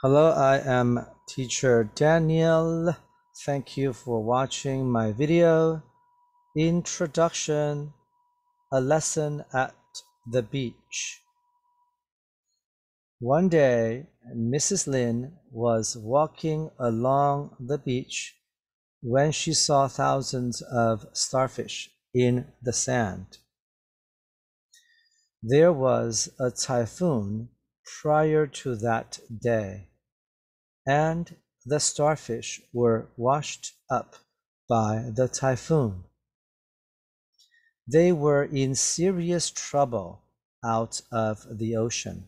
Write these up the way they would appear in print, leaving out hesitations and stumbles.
Hello, I am teacher Daniel. Thank you for watching my video. Introduction, a lesson at the beach. One day, Mrs. Lin was walking along the beach when she saw thousands of starfish in the sand. There was a typhoon prior to that day, and the starfish were washed up by the typhoon. They were in serious trouble out of the ocean.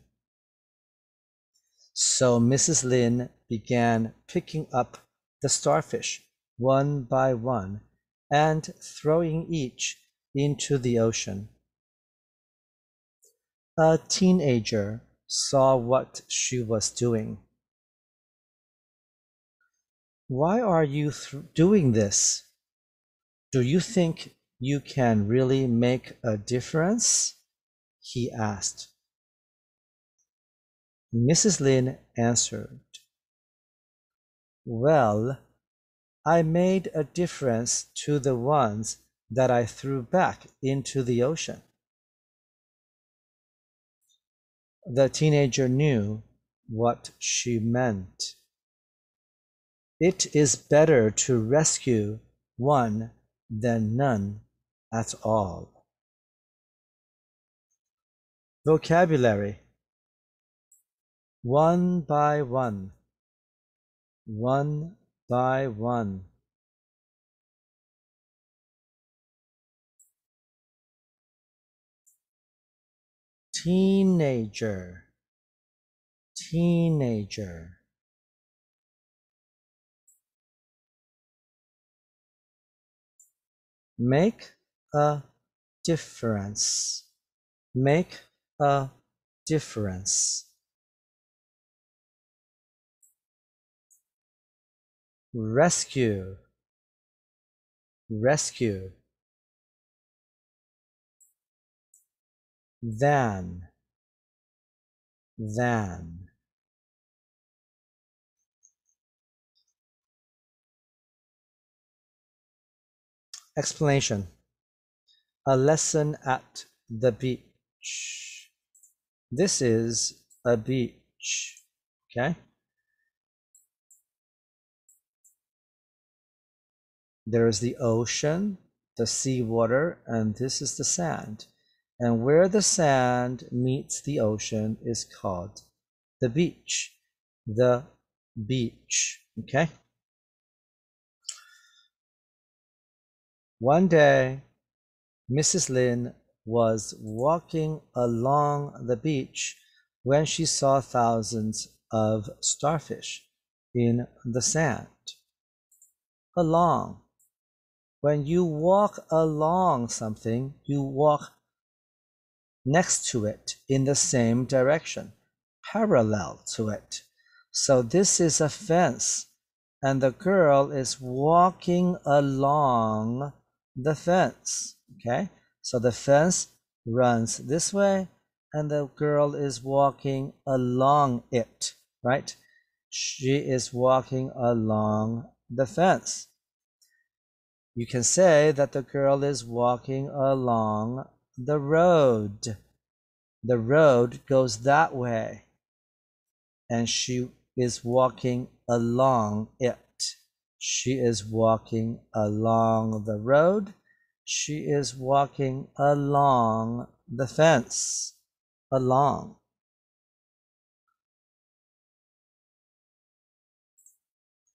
So Mrs. Lin began picking up the starfish one by one and throwing each into the ocean. A teenager saw what she was doing. Why are you doing this? Do you think you can really make a difference? He asked. Mrs. Lin answered, Well, I made a difference to the ones that I threw back into the ocean. The teenager knew what she meant. It is better to rescue one than none at all. Vocabulary: one by one, one by one. Teenager, teenager. Make a difference, make a difference. Rescue, rescue. Than, than. Explanation: a lesson at the beach. This is a beach, okay? There is the ocean, the seawater, and this is the sand. And where the sand meets the ocean is called the beach. The beach, okay? One day, Mrs. Lin was walking along the beach when she saw thousands of starfish in the sand. Along. When you walk along something, you walk next to it in the same direction, parallel to it. So this is a fence, and the girl is walking along the fence, okay? So the fence runs this way, and the girl is walking along it, right? She is walking along the fence. You can say that the girl is walking along the road. The road goes that way, and she is walking along it. She is walking along the road. She is walking along the fence. Along.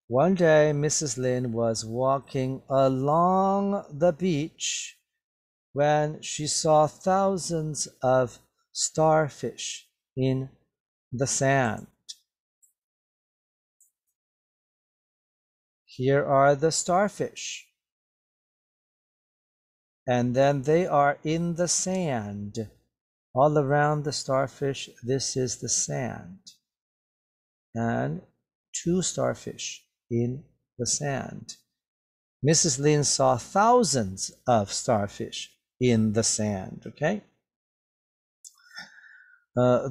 One day, Mrs. Lin was walking along the beach when she saw thousands of starfish in the sand. Here are the starfish. And then they are in the sand. All around the starfish, this is the sand. And two starfish in the sand. Mrs. Lin saw thousands of starfish in the sand, okay?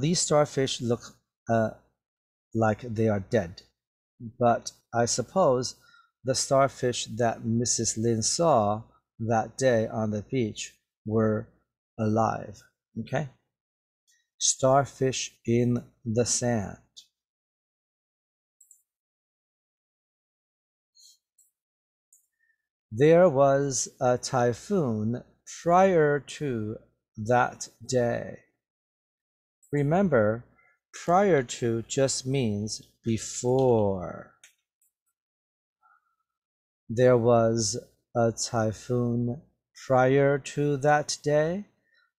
These starfish look like they are dead. But I suppose the starfish that Mrs. Lin saw that day on the beach were alive. Okay? Starfish in the sand. There was a typhoon prior to that day. Remember, prior to just means before. There was a typhoon prior to that day.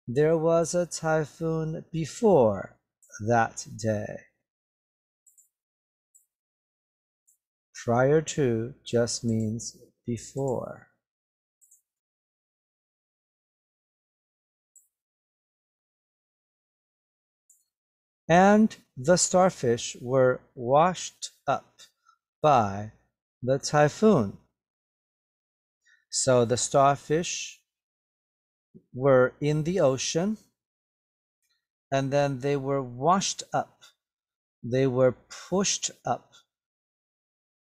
There was a typhoon before that day. Prior to just means before. And the starfish were washed up by the typhoon. So the starfish were in the ocean, and then they were washed up. They were pushed up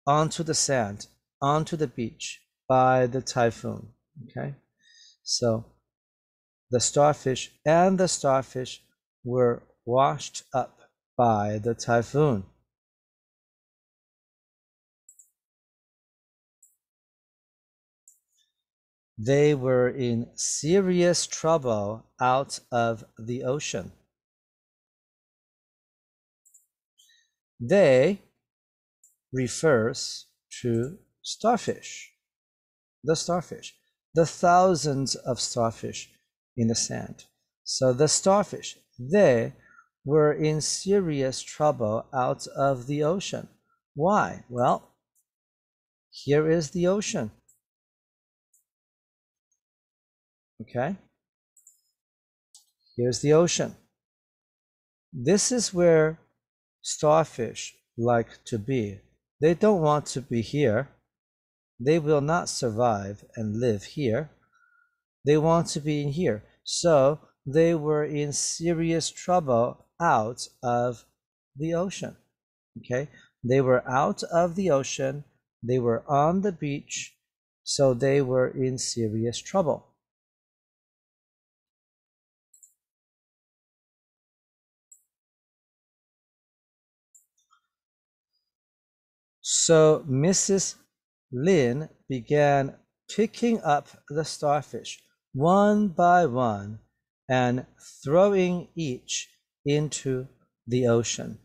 onto the sand, onto the beach by the typhoon. Okay, so the starfish and the starfish were washed up by the typhoon. They were in serious trouble out of the ocean. They refers to starfish, the thousands of starfish in the sand. So the starfish, they were in serious trouble out of the ocean. Why? Well, here is the ocean. Okay? Here's the ocean. This is where starfish like to be. They don't want to be here. They will not survive and live here. They want to be in here. So they were in serious trouble out of the ocean. Okay? They were out of the ocean. They were on the beach. So they were in serious trouble. So Mrs. Lin began picking up the starfish one by one and throwing each into the ocean.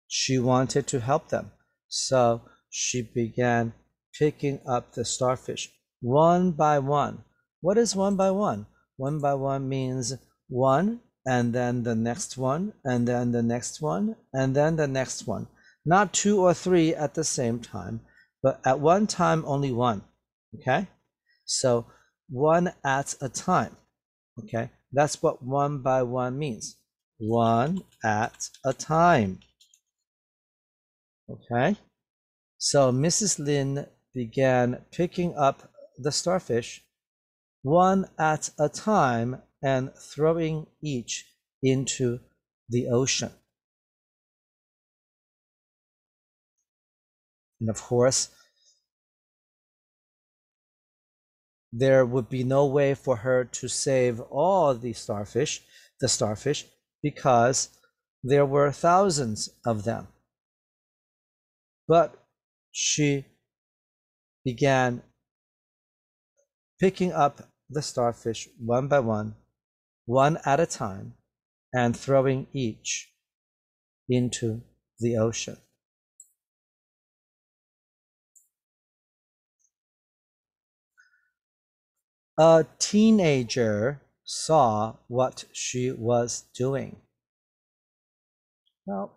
She wanted to help them, so she began picking up the starfish one by one. What is one by one? One by one means one, and then the next one, and then the next one, and then the next one. Not two or three at the same time, but at one time only one. Okay? So one at a time. Okay? That's what one by one means. One at a time. Okay? So Mrs. Lin began picking up the starfish one at a time and throwing each into the ocean. And of course, there would be no way for her to save all the starfish, because there were thousands of them. But she began picking up the starfish one by one at a time, and throwing each into the ocean. A teenager saw what she was doing. Well,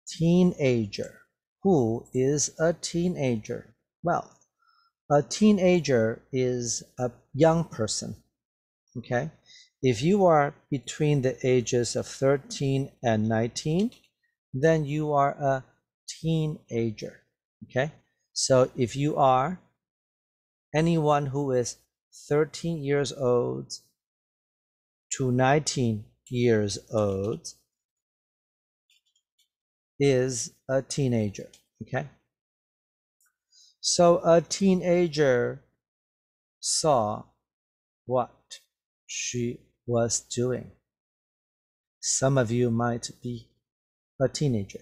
teenager. Who is a teenager? Well, a teenager is a young person. Okay? If you are between the ages of 13 and 19, then you are a teenager. Okay? So if you are anyone who is 13 years old to 19 years old is a teenager. Okay? So a teenager saw what she was doing. Some of you might be a teenager.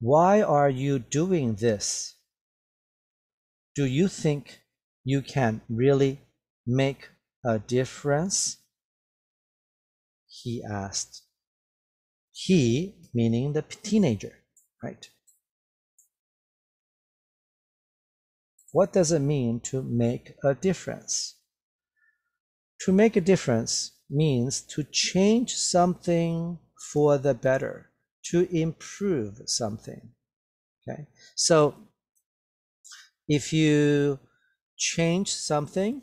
Why are you doing this? Do you think you can really make a difference? He asked. He, meaning the teenager, right? What does it mean to make a difference? To make a difference means to change something for the better, to improve something. Okay, so if you change something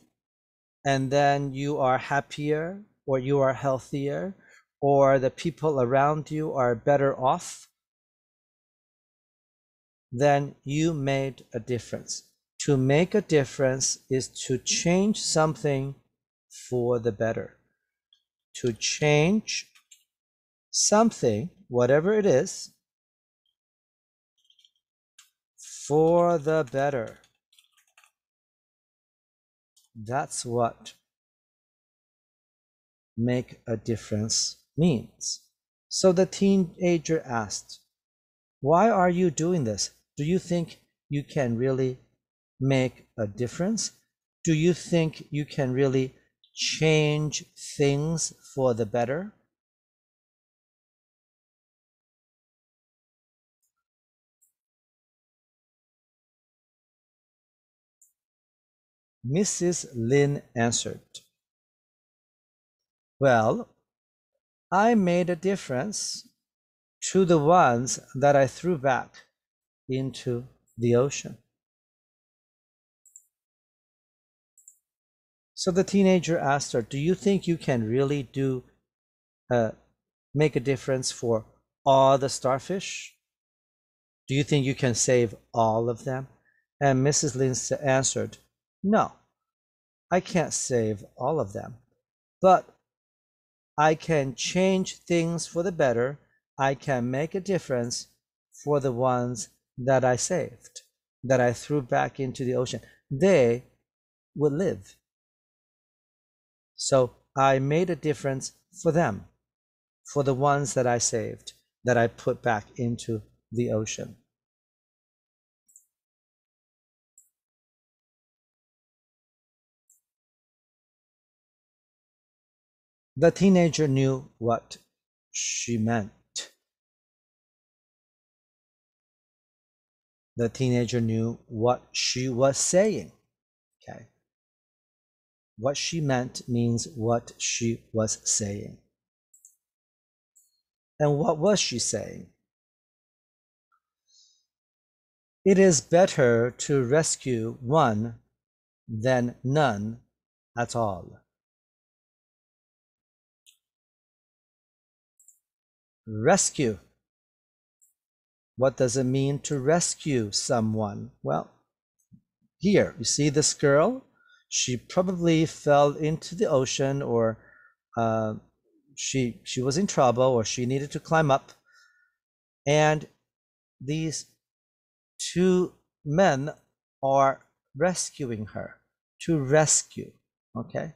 and then you are happier or you are healthier or the people around you are better off, then you made a difference. To make a difference is to change something for the better. To change something, whatever it is, for the better. That's what make a difference means. So the teenager asked, why are you doing this? Do you think you can really make a difference? Do you think you can really change things for the better? Mrs. Lin answered, well, I made a difference to the ones that I threw back into the ocean. So the teenager asked her, do you think you can really make a difference for all the starfish? Do you think you can save all of them? And Mrs. Lin answered, no, I can't save all of them, but I can change things for the better. I can make a difference for the ones that I saved, that I threw back into the ocean. They would live. So I made a difference for them, for the ones that I saved, that I put back into the ocean. The teenager knew what she meant. The teenager knew what she was saying. Okay. What she meant means what she was saying. And what was she saying? It is better to rescue one than none at all. Rescue. What does it mean to rescue someone? Well, here, you see this girl? She probably fell into the ocean, or she was in trouble, or she needed to climb up. And these two men are rescuing her. To rescue, okay?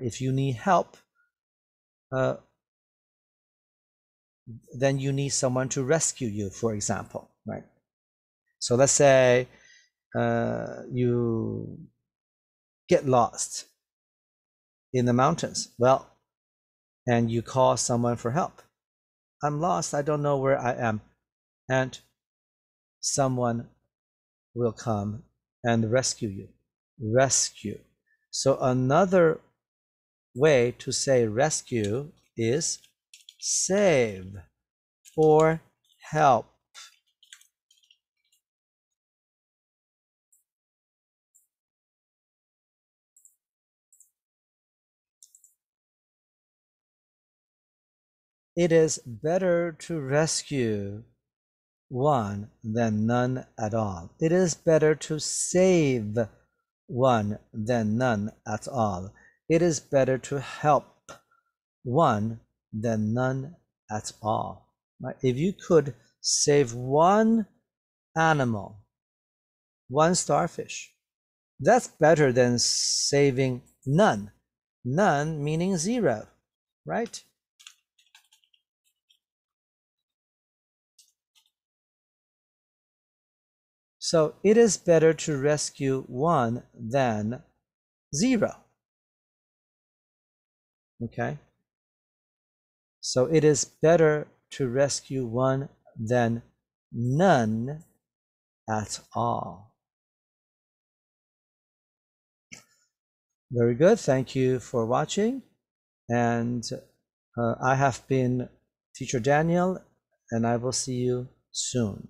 If you need help, then you need someone to rescue you, for example, right? So let's say you get lost in the mountains, well, and you call someone for help. I'm lost, I don't know where I am. And someone will come and rescue you. Rescue. So another way to say rescue is save or help. It is better to rescue one than none at all. It is better to save one than none at all. It is better to help one than none at all. Right? If you could save one animal, one starfish, that's better than saving none. None meaning zero, right? So it is better to rescue one than zero. Okay? So it is better to rescue one than none at all. Very good. Thank you for watching. And I have been Teacher Daniel, and I will see you soon.